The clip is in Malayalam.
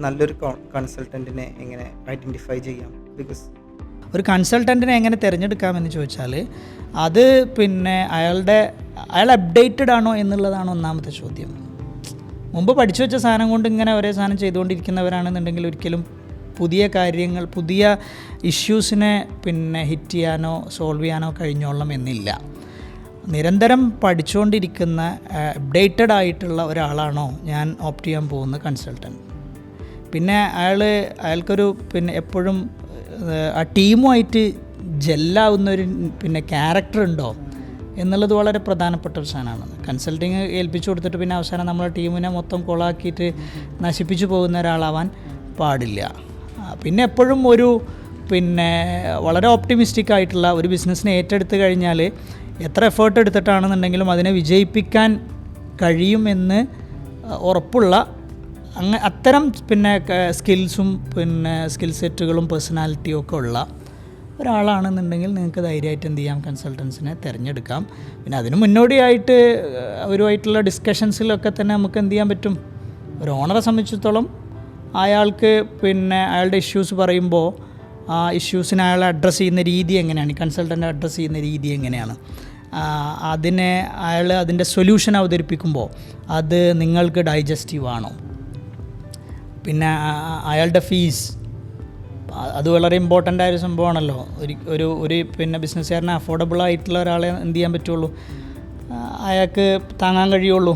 നല്ലൊരു കൺസൾട്ടൻറ്റിനെ എങ്ങനെ ഐഡൻറ്റിഫൈ ചെയ്യാം? ബിക്കോസ് ഒരു കൺസൾട്ടൻറ്റിനെ എങ്ങനെ തിരഞ്ഞെടുക്കാമെന്ന് ചോദിച്ചാൽ അത് അയാൾ അപ്ഡേറ്റഡ് ആണോ എന്നുള്ളതാണ് ഒന്നാമത്തെ ചോദ്യം. മുമ്പ് പഠിച്ചു വെച്ച സാധനം കൊണ്ട് ഇങ്ങനെ ഒരേ സാധനം ചെയ്തുകൊണ്ടിരിക്കുന്നവരാണെന്നുണ്ടെങ്കിൽ ഒരിക്കലും പുതിയ കാര്യങ്ങൾ, പുതിയ ഇഷ്യൂസിനെ ഹിറ്റ് ചെയ്യാനോ സോൾവ് ചെയ്യാനോ കഴിഞ്ഞോളണം എന്നില്ല. നിരന്തരം പഠിച്ചുകൊണ്ടിരിക്കുന്ന അപ്ഡേറ്റഡ് ആയിട്ടുള്ള ഒരാളാണോ ഞാൻ ഓപ്റ്റ് ചെയ്യാൻ പോകുന്ന കൺസൾട്ടൻറ്റ്. പിന്നെ അയാൾക്കൊരു എപ്പോഴും ആ ടീമുമായിട്ട് ജെല്ലാവുന്നൊരു ക്യാരക്ടർ ഉണ്ടോ എന്നുള്ളത് വളരെ പ്രധാനപ്പെട്ട ഒരു സാധനമാണ്. കൺസൾട്ടിങ് ഏൽപ്പിച്ചു കൊടുത്തിട്ട് പിന്നെ അവസാനം നമ്മളെ ടീമിനെ മൊത്തം കൊളാക്കിയിട്ട് നശിപ്പിച്ചു പോകുന്ന ഒരാളാവാൻ പാടില്ല. പിന്നെ എപ്പോഴും വളരെ ഓപ്റ്റിമിസ്റ്റിക് ആയിട്ടുള്ള ഒരു ബിസിനസ്സിനെ ഏറ്റെടുത്ത് കഴിഞ്ഞാൽ എത്ര എഫേർട്ട് എടുത്തിട്ടാണെന്നുണ്ടെങ്കിലും അതിനെ വിജയിപ്പിക്കാൻ കഴിയുമെന്ന് ഉറപ്പുള്ള അത്തരം സ്കിൽസും സ്കിൽ സെറ്റുകളും പേഴ്സണാലിറ്റിയും ഒക്കെ ഉള്ള ഒരാളാണെന്നുണ്ടെങ്കിൽ നിങ്ങൾക്ക് ധൈര്യമായിട്ട് എന്ത് ചെയ്യാം, കൺസൾട്ടൻസിനെ തിരഞ്ഞെടുക്കാം. പിന്നെ അതിന് മുന്നോടിയായിട്ട് അവരുമായിട്ടുള്ള ഡിസ്കഷൻസിലൊക്കെ തന്നെ നമുക്ക് എന്ത് ചെയ്യാൻ പറ്റും, ഒരു ഓണറെ സംബന്ധിച്ചിടത്തോളം അയാൾക്ക് അയാളുടെ ഇഷ്യൂസ് പറയുമ്പോൾ ആ ഇഷ്യൂസിനെ അയാൾ അഡ്രസ്സ് ചെയ്യുന്ന രീതി എങ്ങനെയാണ്, കൺസൾട്ടൻ്റ് അഡ്രസ്സ് ചെയ്യുന്ന രീതി എങ്ങനെയാണ്, അയാൾ അതിൻ്റെ സൊല്യൂഷൻ അവതരിപ്പിക്കുമ്പോൾ അത് നിങ്ങൾക്ക് ഡൈജസ്റ്റീവ് ആണോ, പിന്നെ അയാളുടെ ഫീസ്, അത് വളരെ ഇമ്പോർട്ടൻ്റ് ആയൊരു സംഭവമാണല്ലോ. ഒരു ബിസിനസ്സുകാരന് അഫോർഡബിൾ ആയിട്ടുള്ള ഒരാളെ എന്ത് ചെയ്യാൻ പറ്റുള്ളൂ, അയാൾക്ക് താങ്ങാൻ കഴിയുള്ളൂ.